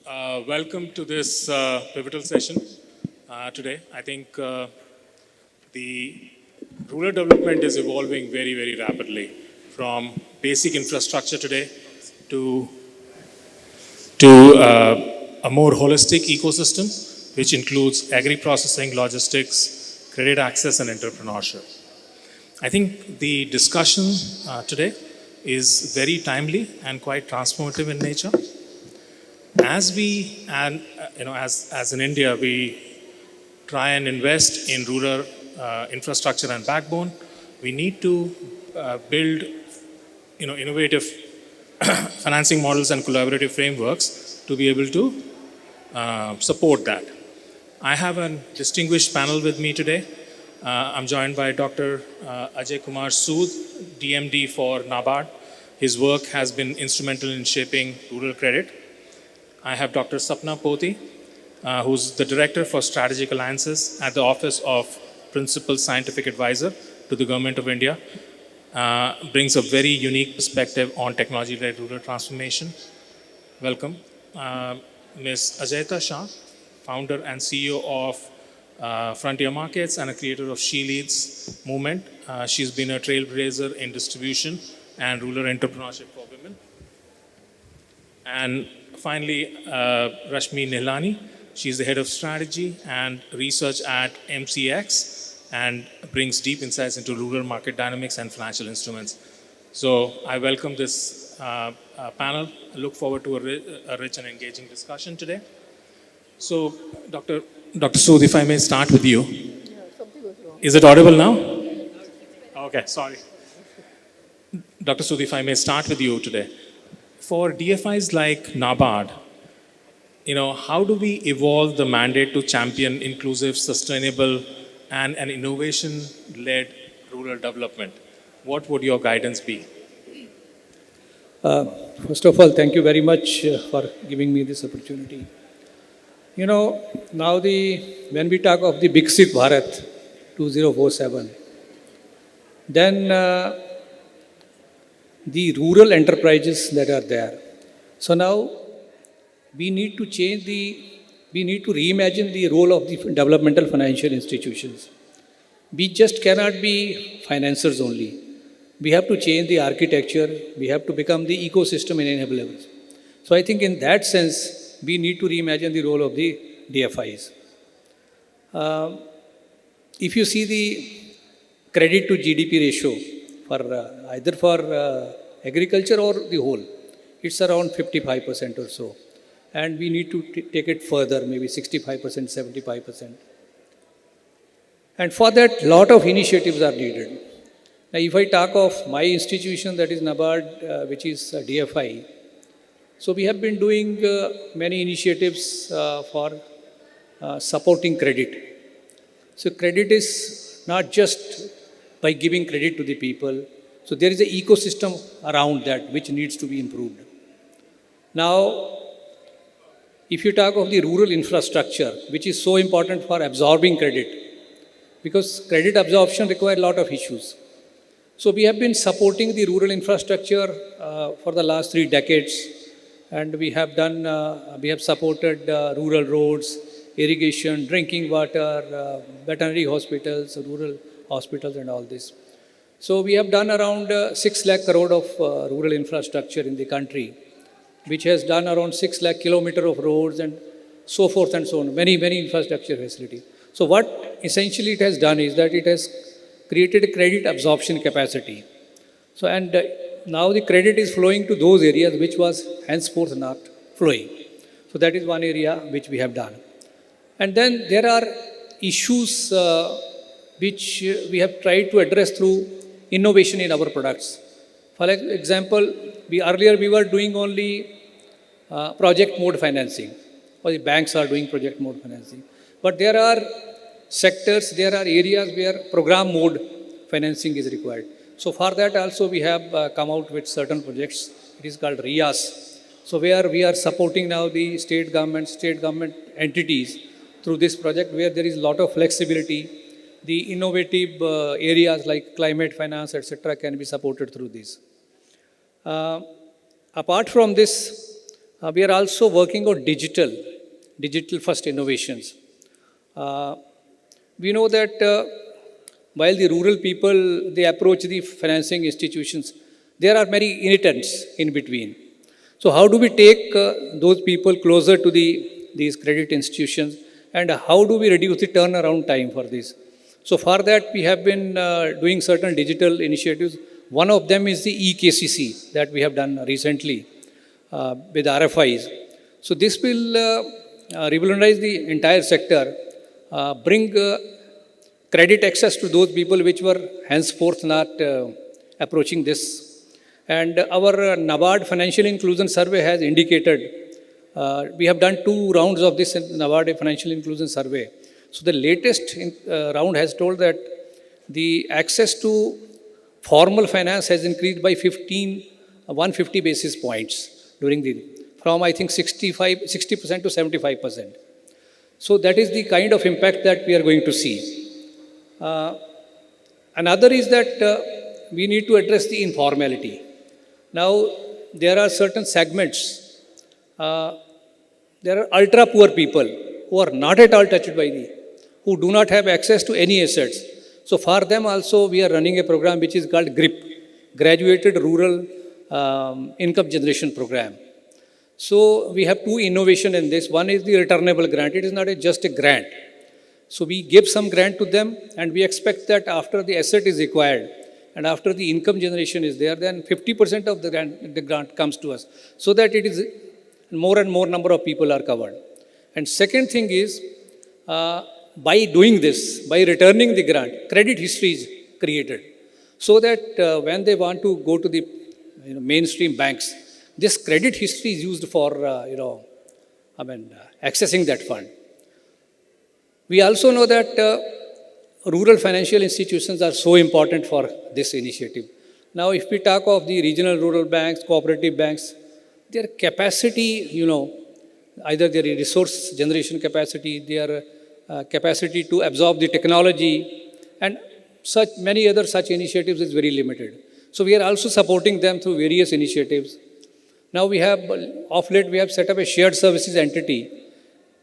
Welcome to this pivotal session today. I think the rural development is evolving very, very rapidly from basic infrastructure today to, to a more holistic ecosystem, which includes agri-processing, logistics, credit access, and entrepreneurship. I think the discussion today is very timely and quite transformative in nature. As we, and as in India, we try and invest in rural infrastructure and backbone, we need to build, innovative financing models and collaborative frameworks to be able to support that. I have a distinguished panel with me today. I'm joined by Dr. Ajay Kumar Sood, DMD for NABARD. His work has been instrumental in shaping rural credit. I have Dr. Sapna Poti, who's the Director for Strategic Alliances at the Office of Principal Scientific Advisor to the Government of India. Brings a very unique perspective on technology-led rural transformation. Welcome. Ms. Ajaita Shah, Founder and CEO of Frontier Markets and a creator of She Leads movement. She's been a trailblazer in distribution and rural entrepreneurship for women. And finally, Rashmi Nihalani. She's the head of strategy and research at MCX and brings deep insights into rural market dynamics and financial instruments. So I welcome this panel. I look forward to a rich and engaging discussion today. So, Dr. Sood, if I may start with you. Yeah, something was wrong. Is it audible now? Okay, sorry. Dr. Sood, if I may start with you today. For DFIs like NABARD, how do we evolve the mandate to champion inclusive, sustainable, and an innovation-led rural development? What would your guidance be? First of all, thank you very much for giving me this opportunity. Now when we talk of the Viksit Bharat 2047, then the rural enterprises that are there. So now we need to reimagine the role of the developmental financial institutions. We just cannot be financiers only. We have to change the architecture. We have to become the ecosystem enablers. So I think in that sense, we need to reimagine the role of the DFIs. If you see the credit to GDP ratio, either for agriculture or the whole, it's around 55% or so. And we need to take it further, maybe 65%, 75%. And for that, lot of initiatives are needed. Now, if I talk of my institution, that is NABARD, which is DFI, so we have been doing many initiatives for supporting credit. So credit is not just by giving credit to the people. So there is an ecosystem around that which needs to be improved. Now, if you talk of the rural infrastructure, which is so important for absorbing credit, because credit absorption requires a lot of issues. So we have been supporting the rural infrastructure for the last 3 decades, and we have supported rural roads, irrigation, drinking water, veterinary hospitals, rural hospitals and all this. So we have done around 6 lakh crore of rural infrastructure in the country, which has done around 6 lakh kilometer of roads and so forth and so on, many infrastructure facilities. So what essentially it has done is that it has created a credit absorption capacity. So and now the credit is flowing to those areas which was henceforth not flowing. So that is one area which we have done. And then there are issues which we have tried to address through innovation in our products. For example, earlier we were doing only project mode financing, or the banks are doing project mode financing. But there are sectors, there are areas where program mode financing is required. So for that also we have come out with certain projects. It is called RIAS. So where we are supporting now the state government entities through this project where there is a lot of flexibility. The innovative areas like climate finance, etc. can be supported through this. Apart from this, We are also working on digital first innovations. We know that while the rural people, they approach the financing institutions, there are many irritants in between. So how do we take those people closer to these credit institutions, and how do we reduce the turnaround time for this? So for that, we have been doing certain digital initiatives. One of them is the EKCC that we have done recently with RFIs. So this will revolutionize the entire sector, bring credit access to those people which were henceforth not approaching this. And our NABARD Financial Inclusion Survey has indicated, we have done 2 rounds of this NABARD Financial Inclusion Survey. So the latest round has told that the access to formal finance has increased by 150 basis points from I think 60% to 75%. So that is the kind of impact that we are going to see. Another is that we need to address the informality. Now, there are certain segments. There are ultra poor people who are not at all touched by who do not have access to any assets. So for them also, we are running a program which is called GRIP, Graduated Rural Income Generation Program. So we have 2 innovations in this. One is the returnable grant. It is not just a grant. So we give some grant to them, and we expect that after the asset is acquired and after the income generation is there, then 50% of the grant comes to us, so that it is more and more number of people are covered. And second thing is, by doing this, by returning the grant, credit history is created, so that when they want to go to the mainstream banks, this credit history is used for accessing that fund. We also know that rural financial institutions are so important for this initiative. Now, if we talk of the regional rural banks, cooperative banks, their capacity, either their resource generation capacity, their capacity to absorb the technology, and such many other such initiatives is very limited. So we are also supporting them through various initiatives. Now of late, we have set up a shared services entity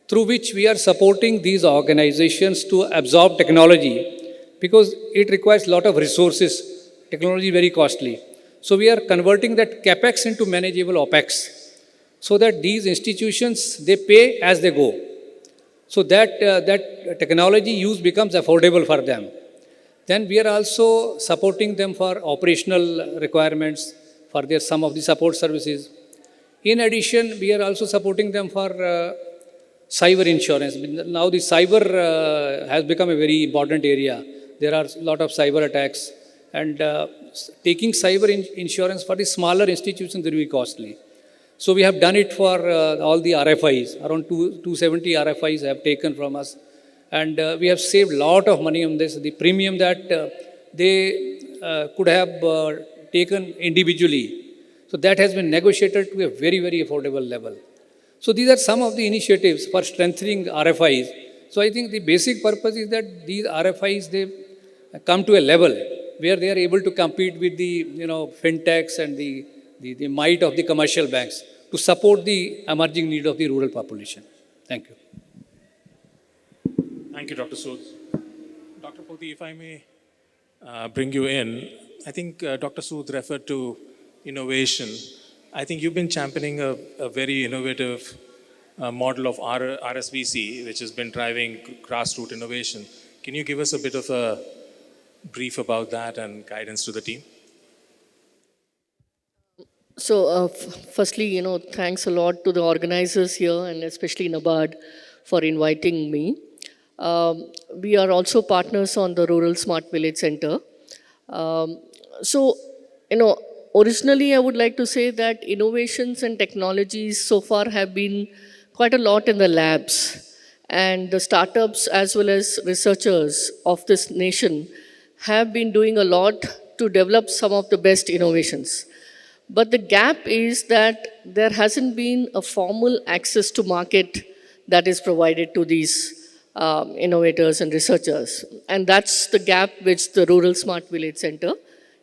through which we are supporting these organizations to absorb technology, because it requires a lot of resources. Technology is very costly. So we are converting that capex into manageable opex, so that these institutions, they pay as they go. So that technology use becomes affordable for them. Then we are also supporting them for operational requirements, for some of the support services. In addition, we are also supporting them for cyber insurance. Now the cyber has become a very important area. There are a lot of cyber attacks, and taking cyber insurance for the smaller institutions is very costly. So we have done it for all the RFIs. Around 270 RFIs have taken from us, and we have saved a lot of money on this. The premium that they could have taken individually, so that has been negotiated to a very, very affordable level. So these are some of the initiatives for strengthening RFIs. So I think the basic purpose is that these RFIs, they come to a level where they are able to compete with the fintechs and the might of the commercial banks to support the emerging need of the rural population. Thank you. Thank you, Dr. Sood. Dr. Poti, if I may bring you in, I think Dr. Sood referred to innovation. I think you've been championing a very innovative model of RSVC, which has been driving grassroots innovation. Can you give us a bit of a brief about that and guidance to the team? So, firstly, thanks a lot to the organizers here, and especially NABARD for inviting me. We are also partners on the Rural Smart Village Center. Originally, I would like to say that innovations and technologies so far have been quite a lot in the labs, and the startups as well as researchers of this nation have been doing a lot to develop some of the best innovations. But the gap is that there hasn't been a formal access to market that is provided to these innovators and researchers. And that's the gap which the Rural Smart Village Center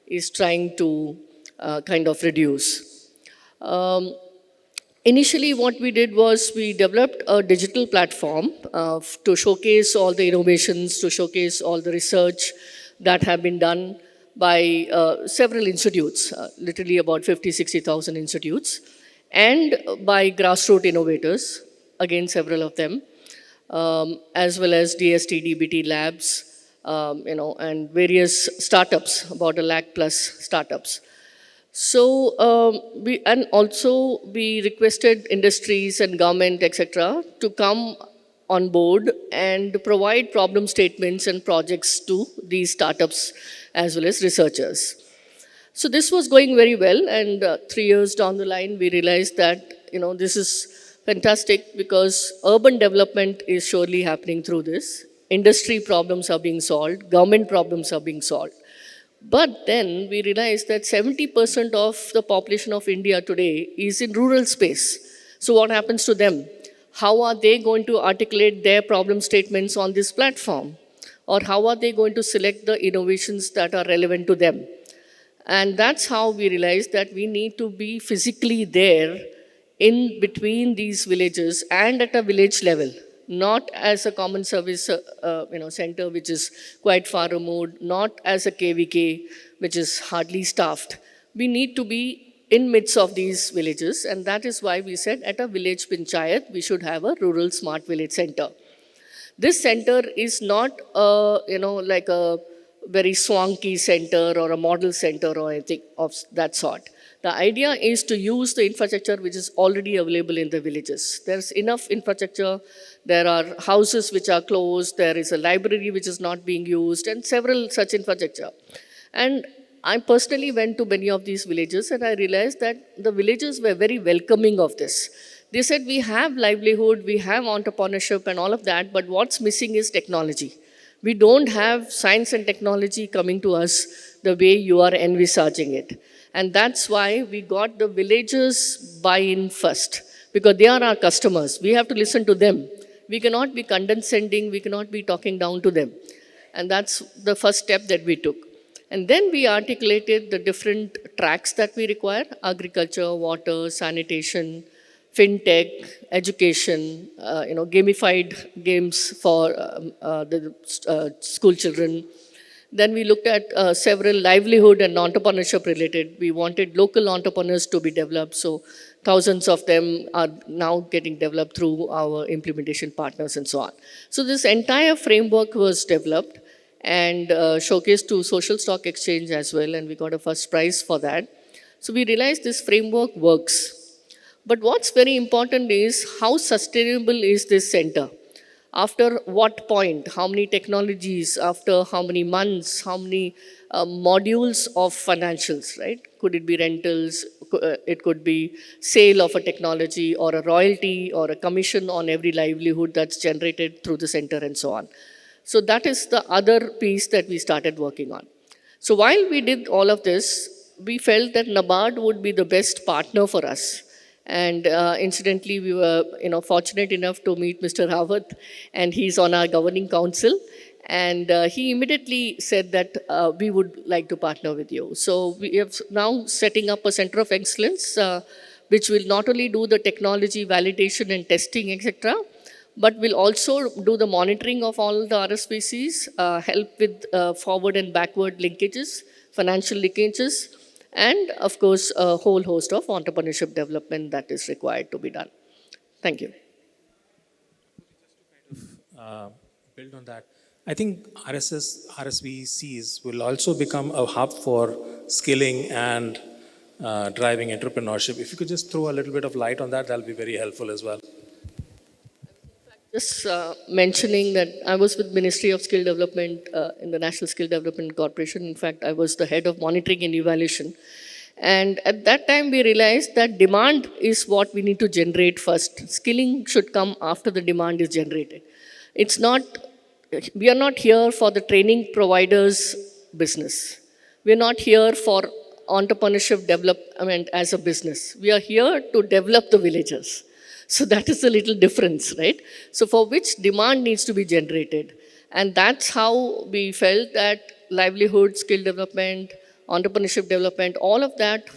is trying to kind of reduce. Initially, what we did was we developed a digital platform to showcase all the innovations, to showcase all the research that have been done by several institutes, literally about 50, 60,000 institutes, and by grassroots innovators, again, several of them, as well as DST, DBT labs, and various startups, about a lakh plus startups. So we requested industries and government, etc., to come on board and provide problem statements and projects to these startups as well as researchers. So this was going very well, and 3 years down the line, we realized that this is fantastic because urban development is surely happening through this. Industry problems are being solved, government problems are being solved. But then we realized that 70% of the population of India today is in rural space. So what happens to them? How are they going to articulate their problem statements on this platform? Or how are they going to select the innovations that are relevant to them? And that's how we realized that we need to be physically there in between these villages and at a village level, not as a common service center which is quite far removed, not as a KVK which is hardly staffed. We need to be in midst of these villages, and that is why we said at a village panchayat we should have a rural smart village center. This center is not like a very swanky center or a model center or anything of that sort. The idea is to use the infrastructure which is already available in the villages. There's enough infrastructure. There are houses which are closed. There is a library which is not being used, and several such infrastructure. And I personally went to many of these villages, and I realized that the villagers were very welcoming of this. They said, we have livelihood, we have entrepreneurship and all of that, but what's missing is technology. We don't have science and technology coming to us the way you are envisaging it. And that's why we got the villagers buy-in first, because they are our customers. We have to listen to them. We cannot be condescending, we cannot be talking down to them. And that's the first step that we took. And then we articulated the different tracks that we require: agriculture, water, sanitation, fintech, education, gamified games for the school children. Then we looked at several livelihood and entrepreneurship related. We wanted local entrepreneurs to be developed, so thousands of them are now getting developed through our implementation partners and so on. So this entire framework was developed and showcased to Social Stock Exchange as well, and we got a first prize for that. So we realized this framework works. But what's very important is how sustainable is this center? After what point? How many technologies? After how many months? How many modules of financials, right? Could it be rentals? It could be sale of a technology or a royalty or a commission on every livelihood that's generated through the center and so on. So that is the other piece that we started working on. So while we did all of this, we felt that NABARD would be the best partner for us. And incidentally, we were fortunate enough to meet Mr. Rawat, and he's on our governing council. And he immediately said that we would like to partner with you. So we have now setting up a center of excellence, which will not only do the technology validation and testing, etc., but will also do the monitoring of all the RSVCs, help with forward and backward linkages, financial linkages, and of course, a whole host of entrepreneurship development that is required to be done. Thank you. Build on that. I think RSVCs will also become a hub for skilling and driving entrepreneurship. If you could just throw a little bit of light on that, that'll be very helpful as well. Just mentioning that I was with Ministry of Skill Development in the National Skill Development Corporation. In fact, I was the head of monitoring and evaluation. And at that time, we realized that demand is what we need to generate first. Skilling should come after the demand is generated. It's not, we are not here for the training providers business. We are not here for entrepreneurship development as a business. We are here to develop the villagers. So that is a little difference, right? So for which demand needs to be generated. And that's how we felt that livelihood, skill development, entrepreneurship development, all of that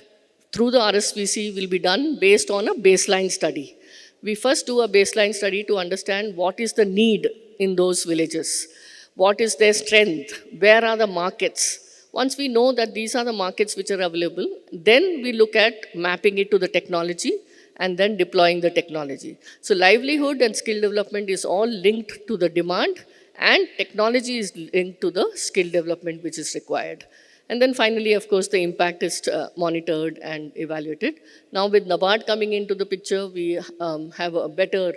through the RSVC will be done based on a baseline study. We first do a baseline study to understand what is the need in those villages, what is their strength, where are the markets. Once we know that these are the markets which are available, then we look at mapping it to the technology and then deploying the technology. So livelihood and skill development is all linked to the demand, and technology is linked to the skill development which is required. And then finally, of course, the impact is monitored and evaluated. Now with NABARD coming into the picture, we have a better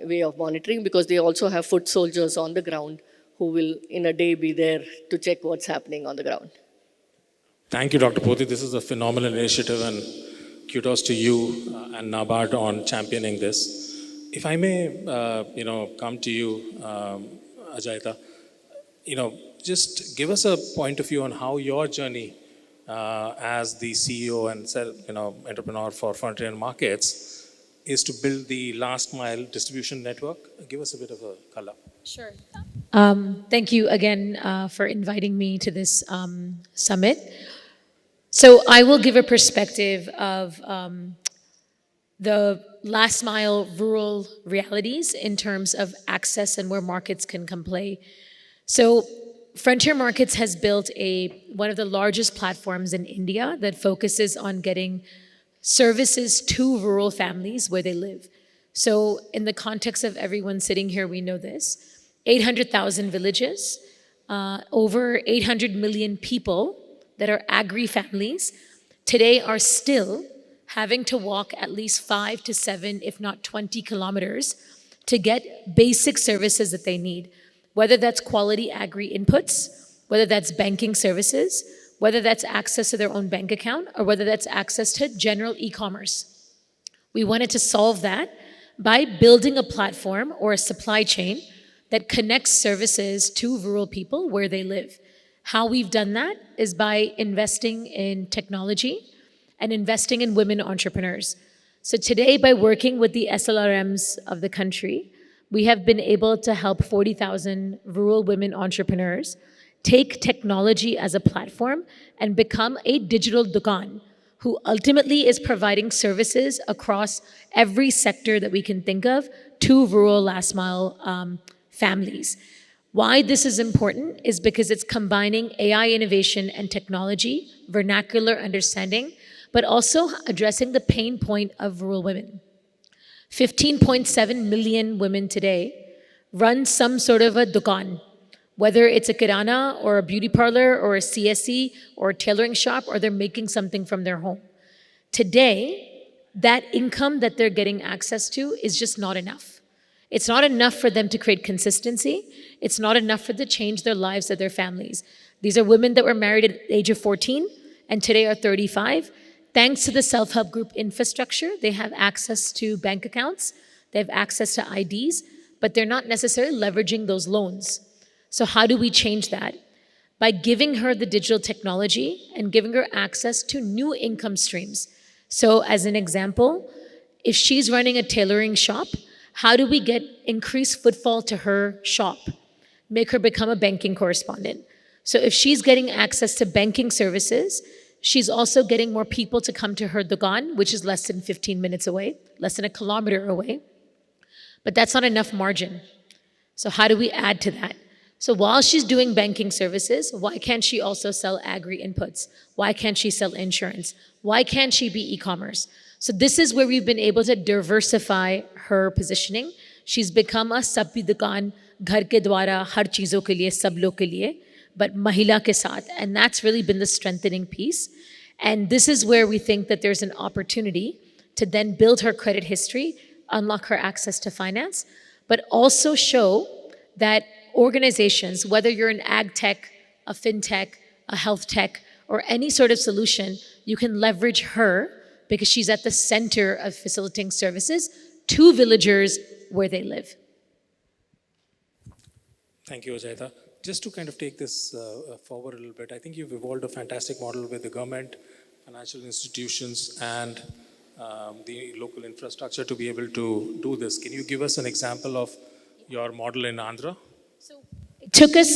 way of monitoring, because they also have foot soldiers on the ground who will in a day be there to check what's happening on the ground. Thank you, Dr. Poti. This is a phenomenal initiative, and kudos to you and NABARD on championing this. If I may, come to you, Ajaita, just give us a point of view on how your journey as the CEO and entrepreneur for Frontier Markets is to build the last mile distribution network. Give us a bit of a color. Sure. Thank you again for inviting me to this summit. So I will give a perspective of the last mile rural realities in terms of access and where markets can come play. So Frontier Markets has built one of the largest platforms in India that focuses on getting services to rural families where they live. So in the context of everyone sitting here, we know this. 800,000 villages, over 800 million people that are agri families today are still having to walk at least 5 to 7, if not 20 kilometers to get basic services that they need. Whether that's quality agri inputs, whether that's banking services, whether that's access to their own bank account, or whether that's access to general e-commerce. We wanted to solve that by building a platform or a supply chain that connects services to rural people where they live. How we've done that is by investing in technology and investing in women entrepreneurs. So today, by working with the SLRMs of the country, we have been able to help 40,000 rural women entrepreneurs take technology as a platform and become a digital dukaan, who ultimately is providing services across every sector that we can think of to rural last mile families. Why this is important is because it's combining AI innovation and technology, vernacular understanding, but also addressing the pain point of rural women. 15.7 million women today run some sort of a dukaan, whether it's a kirana or a beauty parlor or a CSE or a tailoring shop, or they're making something from their home. Today, that income that they're getting access to is just not enough. It's not enough for them to create consistency. It's not enough for them to change their lives or their families. These are women that were married at the age of 14 and today are 35. Thanks to the self-help group infrastructure, they have access to bank accounts, they have access to IDs, but they're not necessarily leveraging those loans. So how do we change that? By giving her the digital technology and giving her access to new income streams. So as an example, if she's running a tailoring shop, how do we get increased footfall to her shop? Make her become a banking correspondent. So if she's getting access to banking services, she's also getting more people to come to her dukaan, which is less than 15 minutes away, less than a kilometer away. But that's not enough margin. So how do we add to that? So while she's doing banking services, why can't she also sell agri inputs? Why can't she sell insurance? Why can't she be e-commerce? So this is where we've been able to diversify her positioning. She's become a sabhi dukaan, ghar ke dwara, har cheezon ke liye, sab log ke liye, but mahila ke saath. And that's really been the strengthening piece. And this is where we think that there's an opportunity to then build her credit history, unlock her access to finance, but also show that organizations, whether you're an ag tech, a fintech, a health tech, or any sort of solution, you can leverage her because she's at the center of facilitating services to villagers where they live. Thank you, Ajaita. Just to kind of take this forward a little bit, I think you've evolved a fantastic model with the government, financial institutions, and the local infrastructure to be able to do this. Can you give us an example of your model in Andhra? So it took us,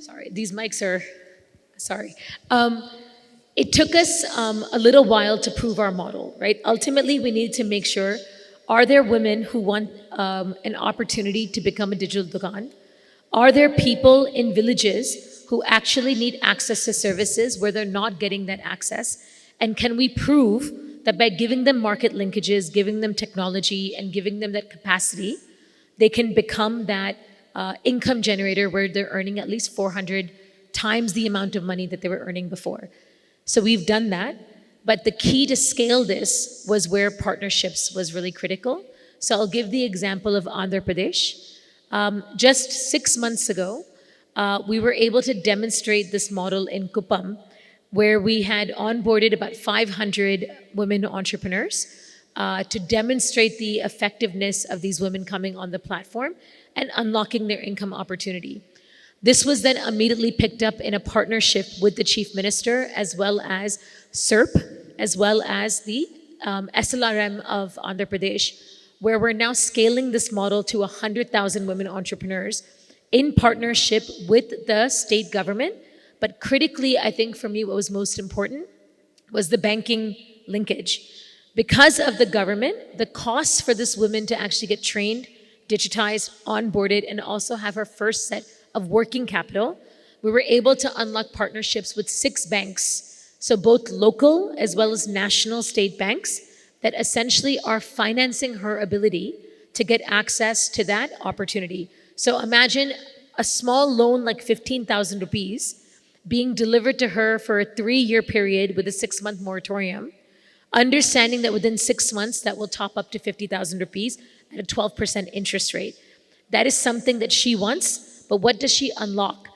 sorry, these mics are, sorry. It took us a little while to prove our model, right? Ultimately, we needed to make sure, are there women who want an opportunity to become a digital dukaan? Are there people in villages who actually need access to services where they're not getting that access? And can we prove that by giving them market linkages, giving them technology, and giving them that capacity, they can become that income generator where they're earning at least 400 times the amount of money that they were earning before? So we've done that. But the key to scale this was where partnerships was really critical. So I'll give the example of Andhra Pradesh. Just 6 months ago, we were able to demonstrate this model in Kuppam, where we had onboarded about 500 women entrepreneurs to demonstrate the effectiveness of these women coming on the platform and unlocking their income opportunity. This was then immediately picked up in a partnership with the Chief Minister, as well as SERP, as well as the SLRM of Andhra Pradesh, where we're now scaling this model to 100,000 women entrepreneurs in partnership with the state government. But critically, I think for me, what was most important was the banking linkage. Because of the government, the costs for this woman to actually get trained, digitized, onboarded, and also have her first set of working capital, we were able to unlock partnerships with 6 banks. So both local as well as national state banks that essentially are financing her ability to get access to that opportunity. So imagine a small loan like 15,000 rupees being delivered to her for a 3-year period with a 6-month moratorium, understanding that within 6 months that will top up to 50,000 rupees at a 12% interest rate. That is something that she wants. But what does she unlock?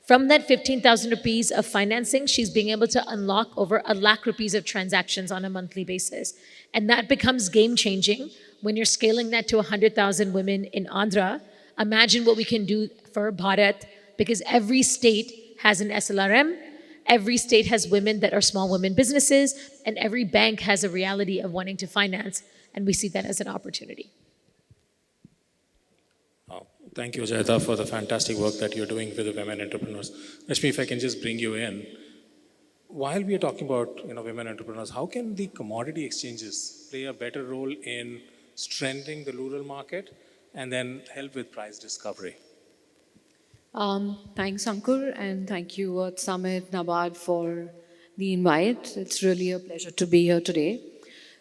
From that 15,000 rupees of financing, she's being able to unlock over 1 lakh rupees of transactions on a monthly basis. And that becomes game-changing when you're scaling that to 100,000 women in Andhra. Imagine what we can do for Bharat, because every state has an SLRM, every state has women that are small women businesses, and every bank has a reality of wanting to finance, and we see that as an opportunity. Thank you, Ajaita, for the fantastic work that you're doing with the women entrepreneurs. Rashmi, if I can just bring you in. While we are talking about women entrepreneurs, how can the commodity exchanges play a better role in strengthening the rural market and then help with price discovery? Thanks, Ankur, and thank you, Earth Summit, NABARD, for the invite. It's really a pleasure to be here today.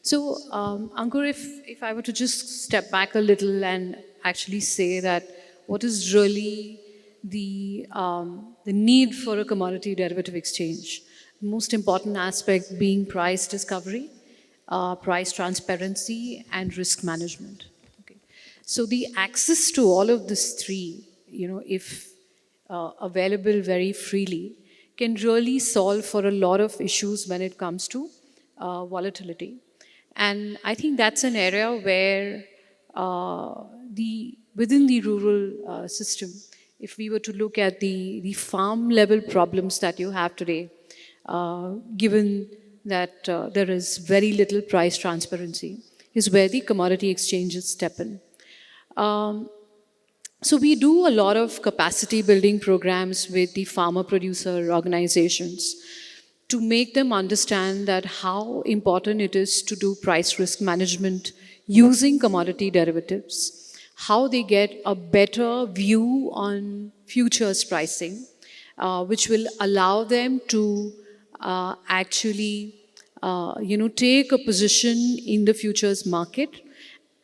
So, Ankur, if I were to just step back a little and actually say that what is really the need for a commodity derivative exchange, the most important aspect being price discovery, price transparency, and risk management. Okay. So the access to all of these three, if available very freely, can really solve for a lot of issues when it comes to volatility. And I think that's an area where within the rural system, if we were to look at the farm level problems that you have today, given that there is very little price transparency, is where the commodity exchanges step in. So we do a lot of capacity building programs with the farmer producer organizations to make them understand that how important it is to do price risk management using commodity derivatives, how they get a better view on futures pricing, which will allow them to actually take a position in the futures market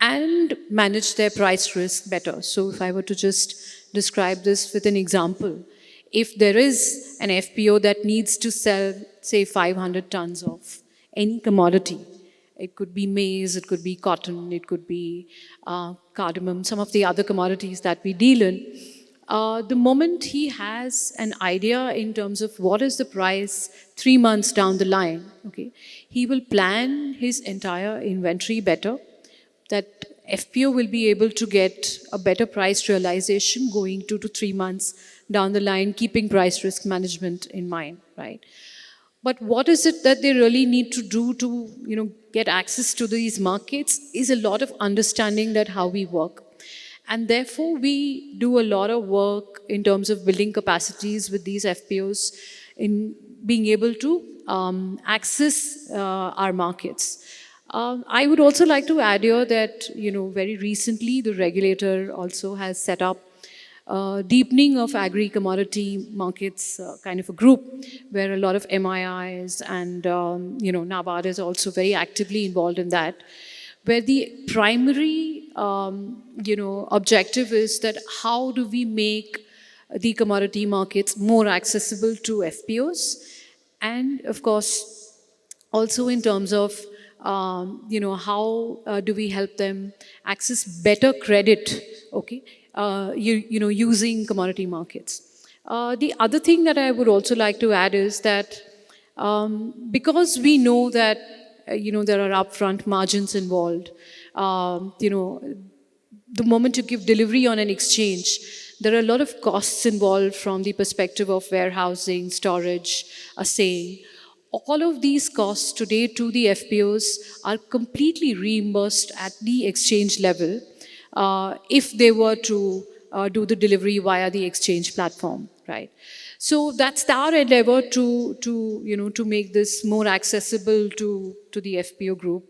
and manage their price risk better. So if I were to just describe this with an example, if there is an FPO that needs to sell, say, 500 tons of any commodity, it could be maize, it could be cotton, it could be cardamom, some of the other commodities that we deal in, the moment he has an idea in terms of what is the price 3 months down the line, okay, he will plan his entire inventory better. That FPO will be able to get a better price realization going 2 to 3 months down the line, keeping price risk management in mind, right? But what is it that they really need to do to, get access to these markets is a lot of understanding that how we work. And therefore, we do a lot of work in terms of building capacities with these FPOs in being able to access our markets. I would also like to add here that, very recently the regulator also has set up deepening of agri-commodity markets kind of a group where a lot of MIIs and, NABARD is also very actively involved in that, where the primary, objective is that how do we make the commodity markets more accessible to FPOs, and of course, also in terms of, how do we help them access better credit, okay, using commodity markets. The other thing that I would also like to add is that because we know that, there are upfront margins involved, the moment you give delivery on an exchange, there are a lot of costs involved from the perspective of warehousing, storage, assaying. All of these costs today to the FPOs are completely reimbursed at the exchange level if they were to do the delivery via the exchange platform, right? So that's our endeavor to make this more accessible to the FPO group.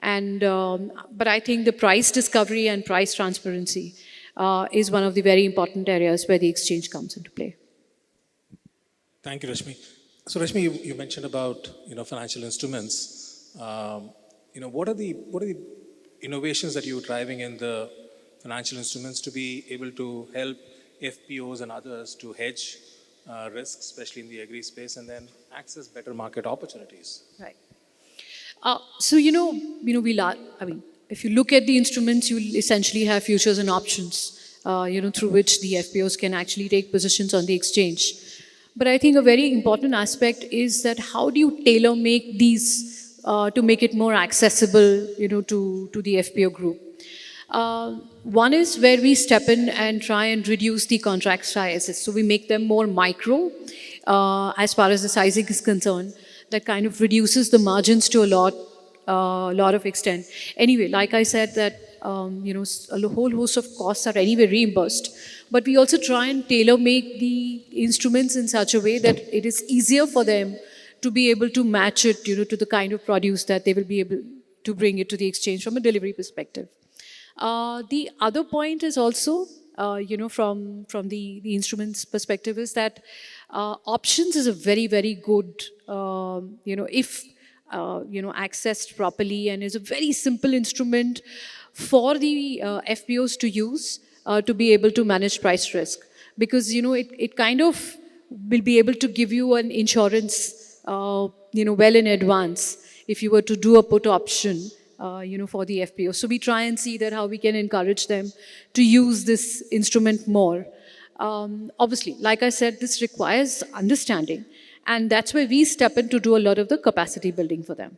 And but I think the price discovery and price transparency is one of the very important areas where the exchange comes into play. Thank you, Rashmi. So, Rashmi, you mentioned about financial instruments. What are the innovations that you're driving in the financial instruments to be able to help FPOs and others to hedge risks, especially in the agri space, and then access better market opportunities? Right. So if you look at the instruments, you'll essentially have futures and options, through which the FPOs can actually take positions on the exchange. But I think a very important aspect is that how do you tailor make these to make it more accessible, to the FPO group? One is where we step in and try and reduce the contract sizes. So we make them more micro as far as the sizing is concerned. That kind of reduces the margins to a lot of extent. Anyway, like I said, that a whole host of costs are anyway reimbursed. But we also try and tailor make the instruments in such a way that it is easier for them to be able to match it, to the kind of produce that they will be able to bring it to the exchange from a delivery perspective. The other point is also, from the instruments perspective, is that options is a very, very good, if accessed properly, and is a very simple instrument for the FPOs to use to be able to manage price risk, because it kind of will be able to give you an insurance well in advance if you were to do a put option for the FPO. So we try and see that how we can encourage them to use this instrument more. Obviously, like I said, this requires understanding, and that's where we step in to do a lot of the capacity building for them.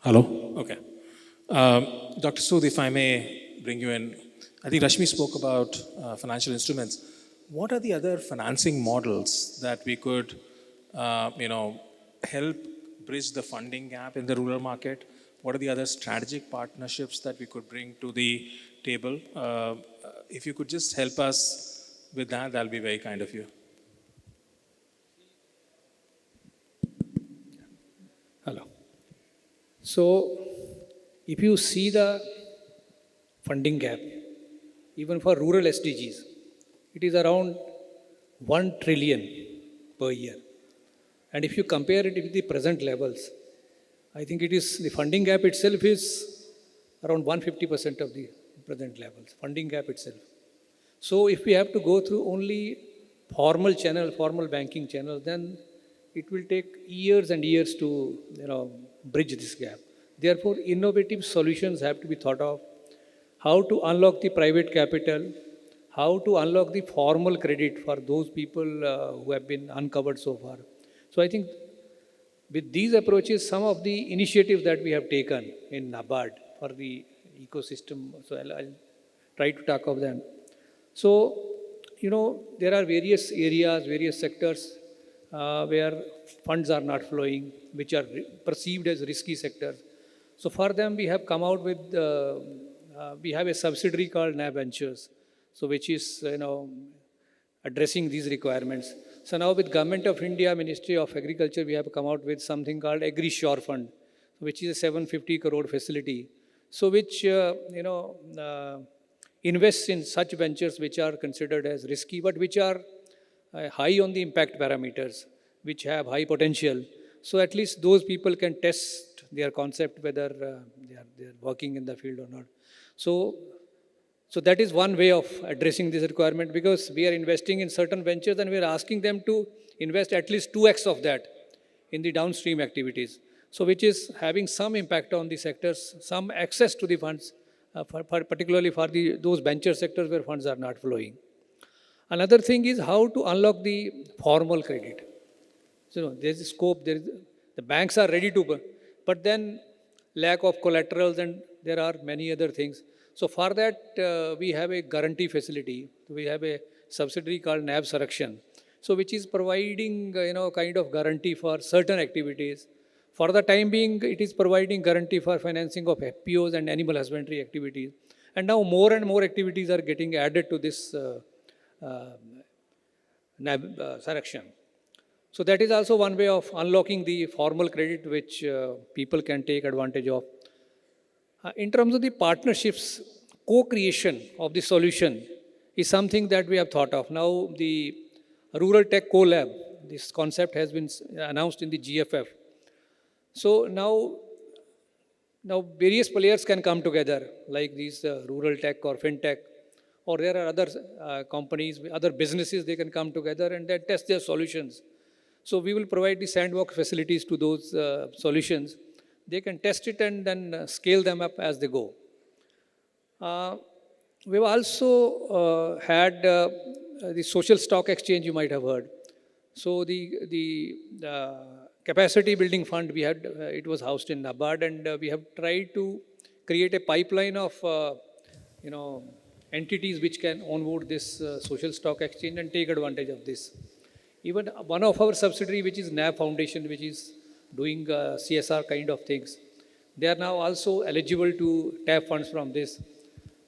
Hello? Okay. Dr. Sood, if I may bring you in, I think Rashmi spoke about financial instruments. What are the other financing models that we could, help bridge the funding gap in the rural market? What are the other strategic partnerships that we could bring to the table? If you could just help us with that, that'll be very kind of you. Hello. So, if you see the funding gap, even for rural SDGs, it is around 1 trillion per year. And if you compare it with the present levels, I think the funding gap itself is around 150% of the present levels, funding gap itself. So if we have to go through only formal banking channel, then it will take years and years to bridge this gap. Therefore, innovative solutions have to be thought of. How to unlock the private capital, how to unlock the formal credit for those people who have been uncovered so far. So I think with these approaches, some of the initiatives that we have taken in NABARD for the ecosystem, so I'll try to talk of them. So, there are various areas, various sectors where funds are not flowing, which are perceived as risky sectors. So for them, we have come out with, we have a subsidiary called NAB Ventures. so which is, addressing these requirements. So now with Government of India, Ministry of Agriculture, we have come out with something called Agri-Shore Fund, which is a 750 crore facility. So which, invests in such ventures which are considered as risky, but which are high on the impact parameters, which have high potential. So at least those people can test their concept whether they are working in the field or not. So that is one way of addressing this requirement, because we are investing in certain ventures and we are asking them to invest at least 2x of that in the downstream activities. So which is having some impact on the sectors, some access to the funds, particularly for those venture sectors where funds are not flowing. Another thing is how to unlock the formal credit. So there is scope, the banks are ready to, but then lack of collaterals and there are many other things. So for that, we have a guarantee facility. We have a subsidiary called NAB Sarakshan, so which is providing, kind of guarantee for certain activities. For the time being, it is providing guarantee for financing of FPOs and animal husbandry activities. And now more and more activities are getting added to this NAB Sarakshan. So that is also one way of unlocking the formal credit which people can take advantage of. In terms of the partnerships, co-creation of the solution is something that we have thought of. Now the Rural Tech Co-Lab, this concept has been announced in the GFF. So now various players can come together, like these rural tech or fintech, or there are other companies, other businesses, they can come together and they test their solutions. So we will provide the sandbox facilities to those solutions. They can test it and then scale them up as they go. We've also had the social stock exchange, you might have heard. So the capacity building fund we had, it was housed in NABARD, and we have tried to create a pipeline of, entities which can onboard this social stock exchange and take advantage of this. Even one of our subsidiary, which is NAB Foundation, which is doing CSR kind of things, they are now also eligible to tap funds from this.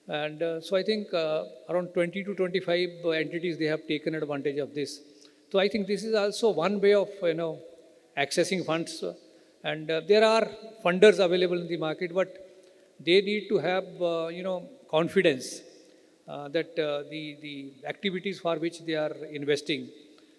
And so I think around 20 to 25 entities, they have taken advantage of this. So I think this is also one way of, accessing funds. And there are funders available in the market, but they need to have, confidence that the activities for which they are investing,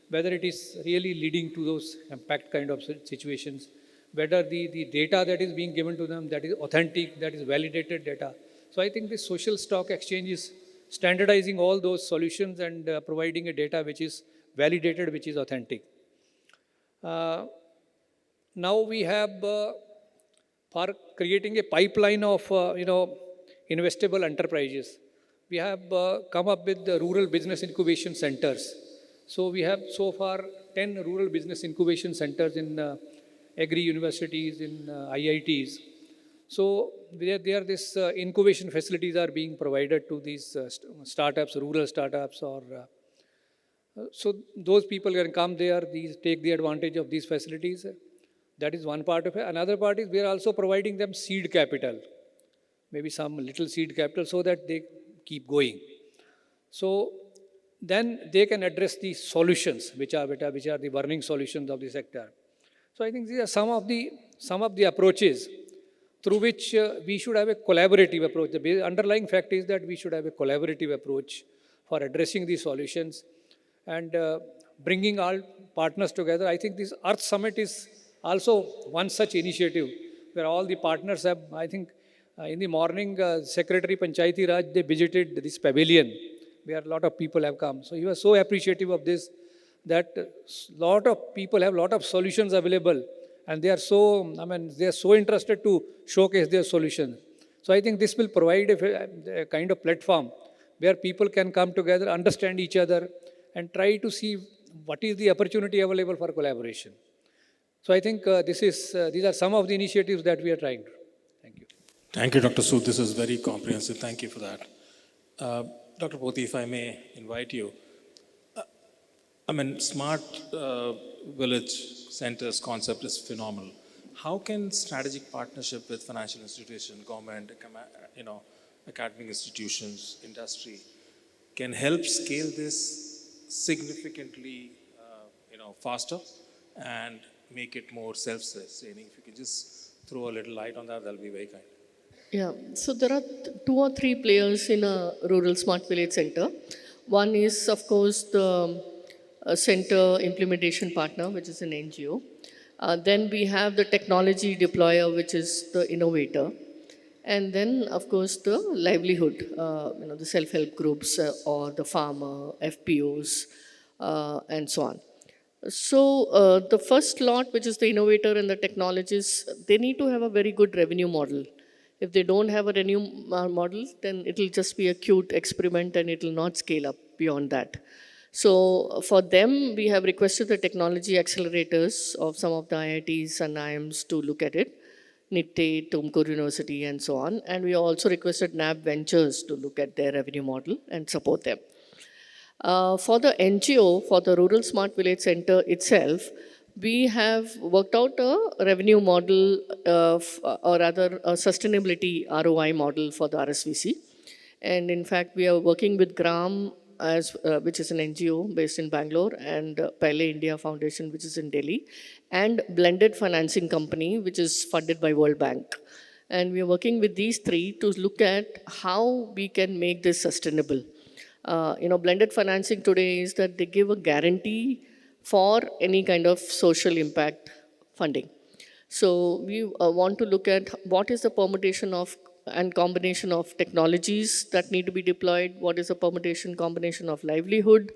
whether it is really leading to those impact kind of situations, whether the data that is being given to them, that is authentic, that is validated data. So I think the social stock exchange is standardizing all those solutions and providing a data which is validated, which is authentic. Now we have, for creating a pipeline of, investable enterprises, we have come up with the rural business incubation centers. So we have so far 10 rural business incubation centers in agri universities, in IITs. So there this incubation facilities are being provided to these startups, rural startups, or so those people can come there, take the advantage of these facilities. That is one part of it. Another part is we are also providing them seed capital, maybe some little seed capital, so that they keep going. So then they can address the solutions, which are the burning solutions of the sector. So I think these are some of the approaches through which we should have a collaborative approach. The underlying fact is that we should have a collaborative approach for addressing these solutions and bringing all partners together. I think this Earth Summit is also one such initiative where all the partners have, I think in the morning, Secretary Panchayati Raj, they visited this pavilion where a lot of people have come. So he was so appreciative of this, that a lot of people have a lot of solutions available, and they are so, they are so interested to showcase their solutions. So I think this will provide a kind of platform where people can come together, understand each other, and try to see what is the opportunity available for collaboration. So I think these are some of the initiatives that we are trying to. Thank you. Thank you, Dr. Sood. This is very comprehensive. Thank you for that. Dr. Poti, if I may invite you. Smart village centers concept is phenomenal. How can strategic partnership with financial institutions, government, academic institutions, industry, can help scale this significantly, faster and make it more self-sustaining. If you could just throw a little light on that, that'll be very kind. Yeah, so there are two or three players in a rural smart village center. One is, of course, the center implementation partner, which is an NGO. Then we have the technology deployer, which is the innovator. And then, of course, the livelihood, the self-help groups or the farmer, FPOs, and so on. So the first lot, which is the innovator and the technologists, they need to have a very good revenue model. If they don't have a revenue model, then it will just be a cute experiment and it will not scale up beyond that. So for them, we have requested the technology accelerators of some of the IITs and IIMs to look at it, NITTE, Tumkur University and so on. And we also requested NAB Ventures to look at their revenue model and support them. For the NGO, for the Rural Smart Village Center itself, we have worked out a revenue model, or rather a sustainability ROI model for the RSVC. And in fact, we are working with Gram, which is an NGO based in Bangalore, and Pele India Foundation, which is in Delhi, and Blended Financing Company, which is funded by World Bank. And we are working with these three to look at how we can make this sustainable. Blended financing today is that they give a guarantee for any kind of social impact funding. So we want to look at what is the permutation of and combination of technologies that need to be deployed, what is the permutation combination of livelihood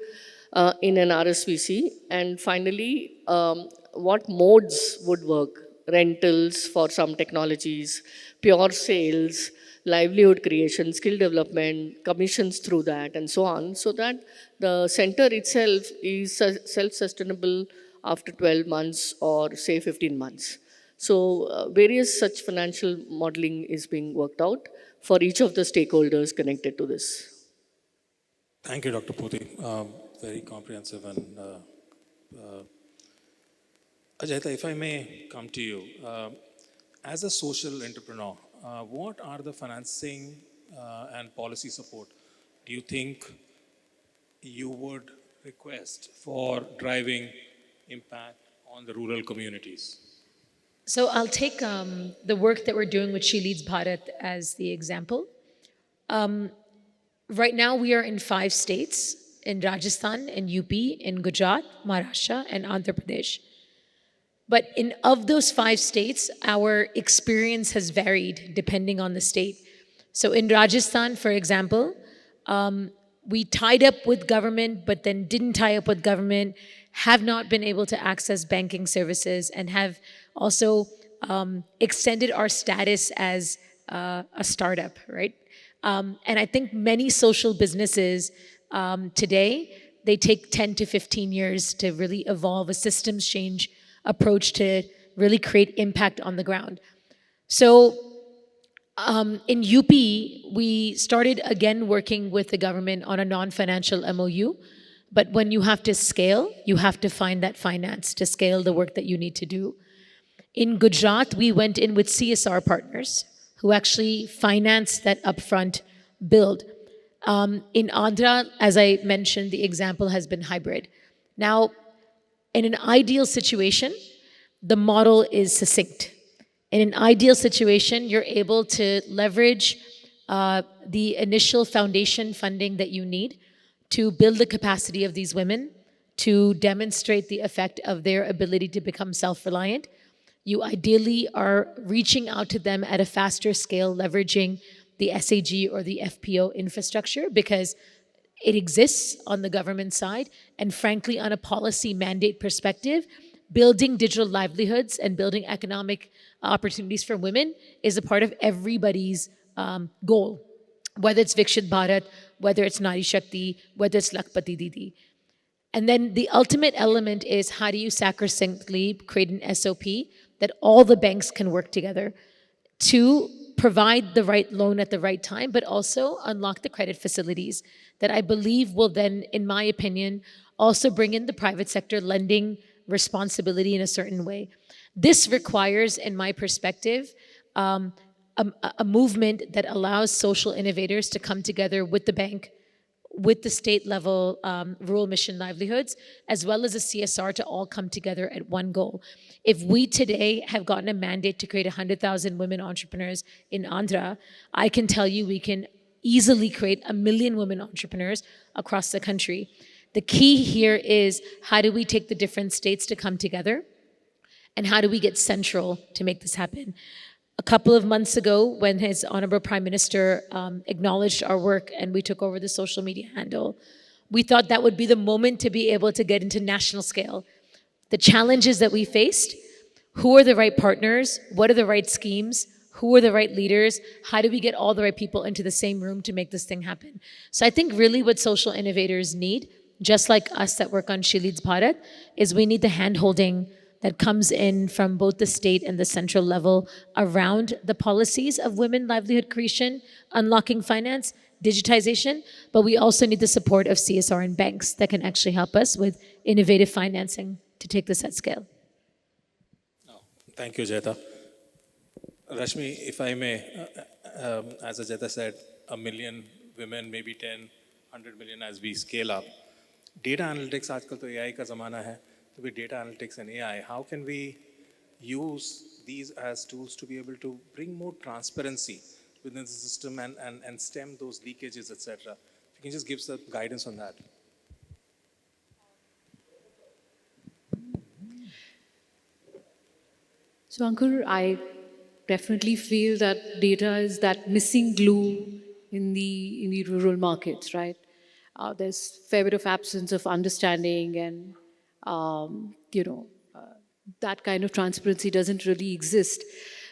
in an RSVC, and finally, what modes would work, rentals for some technologies, pure sales, livelihood creation, skill development, commissions through that, and so on, so that the center itself is self-sustainable after 12 months or say 15 months. So various such financial modeling is being worked out for each of the stakeholders connected to this. Thank you, Dr. Poti. Very comprehensive. And Ajaita, if I may come to you, as a social entrepreneur, what are the financing and policy support do you think you would request for driving impact on the rural communities? So I'll take the work that we're doing with She Leads Bharat as the example. Right now we are in 5 states, in Rajasthan, in UP, in Gujarat, Maharashtra, and Andhra Pradesh. But of those 5 states, our experience has varied depending on the state. So in Rajasthan, for example, we tied up with government, but then didn't tie up with government, have not been able to access banking services, and have also extended our status as a startup, right? And I think many social businesses today, they take 10 to 15 years to really evolve a systems change approach to really create impact on the ground. So in UP, we started again working with the government on a non-financial MOU. But when you have to scale, you have to find that finance to scale the work that you need to do. In Gujarat, we went in with CSR partners who actually financed that upfront build. In Andhra, as I mentioned, the example has been hybrid. Now, in an ideal situation, the model is succinct. In an ideal situation, you're able to leverage the initial foundation funding that you need to build the capacity of these women, to demonstrate the effect of their ability to become self-reliant. You ideally are reaching out to them at a faster scale, leveraging the SAG or the FPO infrastructure because it exists on the government side. And frankly, on a policy mandate perspective, building digital livelihoods and building economic opportunities for women is a part of everybody's goal, whether it's Vikshit Bharat, whether it's Nari Shakti, whether it's Lakpati Didi. And then the ultimate element is how do you sacrosanctly create an SOP that all the banks can work together to provide the right loan at the right time, but also unlock the credit facilities that I believe will then, in my opinion, also bring in the private sector lending responsibility in a certain way. This requires, in my perspective, a movement that allows social innovators to come together with the bank, with the state level rural mission livelihoods, as well as the CSR to all come together at one goal. If we today have gotten a mandate to create 100,000 women entrepreneurs in Andhra, I can tell you we can easily create 1 million women entrepreneurs across the country. The key here is how do we take the different states to come together, and how do we get central to make this happen? A couple of months ago, when His Honorable Prime Minister acknowledged our work and we took over the social media handle, we thought that would be the moment to be able to get into national scale. The challenges that we faced, who are the right partners, what are the right schemes, who are the right leaders, how do we get all the right people into the same room to make this thing happen? So I think really what social innovators need, just like us that work on She Leads Bharat, is we need the hand-holding that comes in from both the state and the central level around the policies of women livelihood creation, unlocking finance, digitization, but we also need the support of CSR and banks that can actually help us with innovative financing to take this at scale. Thank you, Ajaita. Rashmi, if I may, as Ajaita said, 1 million women, maybe 10, 100 million as we scale up. Data analytics, आजकल तो AI का ज़माना है. With data analytics and AI, how can we use these as tools to be able to bring more transparency within the system and stem those leakages, etc.? If you can just give some guidance on that. So, Ankur, I definitely feel that data is that missing glue in the rural markets, right? There's fair bit of absence of understanding, and that kind of transparency doesn't really exist.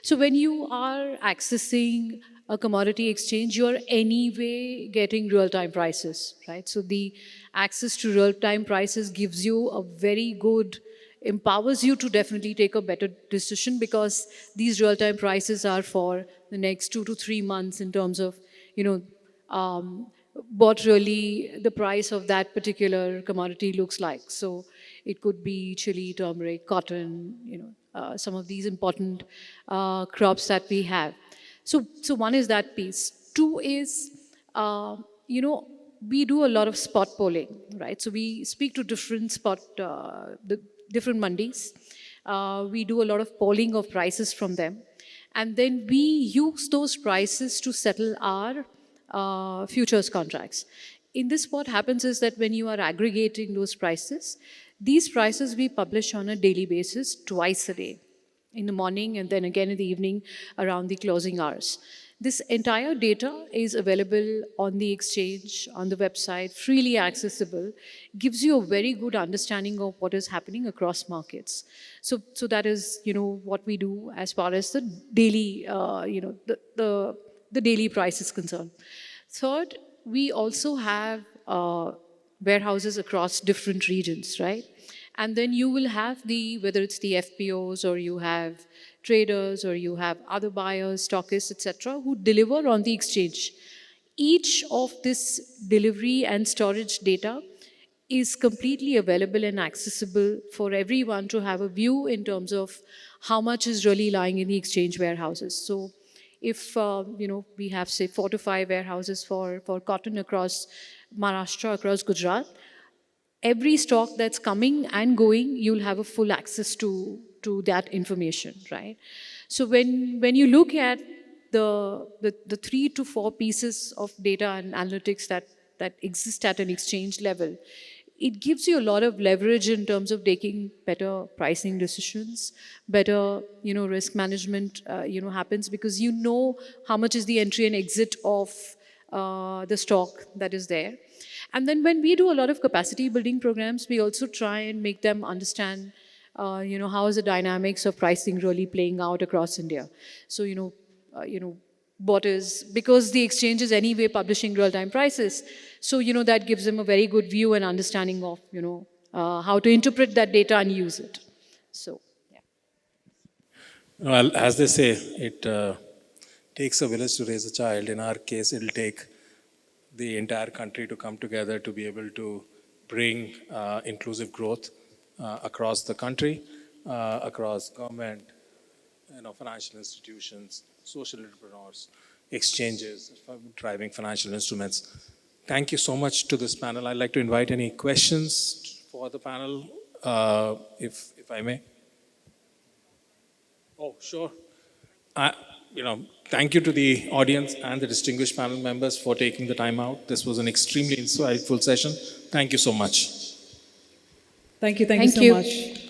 So when you are accessing a commodity exchange, you're anyway getting real-time prices, right? So the access to real-time prices gives you a very good, empowers you to definitely take a better decision, because these real-time prices are for the next 2 to 3 months in terms of, what really the price of that particular commodity looks like. So it could be chili, turmeric, cotton, some of these important crops that we have. So one is that piece. Two is, we do a lot of spot polling, right? So we speak to different the different mandis. We do a lot of polling of prices from them. And then we use those prices to settle our futures contracts. In this, what happens is that when you are aggregating those prices, these prices we publish on a daily basis, twice a day, in the morning and then again in the evening around the closing hours. This entire data is available on the exchange, on the website, freely accessible, gives you a very good understanding of what is happening across markets. So that is, what we do as far as the daily, the daily price is concerned. Third, we also have warehouses across different regions, right? And then you will have whether it's the FPOs, or you have traders, or you have other buyers, stockists, etc., who deliver on the exchange. Each of this delivery and storage data is completely available and accessible for everyone to have a view in terms of how much is really lying in the exchange warehouses. So if, we have, say, 4 to 5 warehouses for cotton across Maharashtra, across Gujarat, every stock that's coming and going, you'll have a full access to that information, right? So when you look at the 3 to 4 pieces of data and analytics that exist at an exchange level, it gives you a lot of leverage in terms of taking better pricing decisions, better, risk management, happens, because you know how much is the entry and exit of the stock that is there. And then when we do a lot of capacity building programs, we also try and make them understand, how is the dynamics of pricing really playing out across India. So, what is, because the exchange is anyway publishing real-time prices, so, that gives them a very good view and understanding of, how to interpret that data and use it. So, yeah. Well, as they say, it takes a village to raise a child. In our case, it'll take the entire country to come together to be able to bring inclusive growth across the country, across government, financial institutions, social entrepreneurs, exchanges, driving financial instruments. Thank you so much to this panel. I'd like to invite any questions for the panel, if I may. Oh, sure. Thank you to the audience and the distinguished panel members for taking the time out. This was an extremely insightful session. Thank you so much. Thank you Thank so you. much.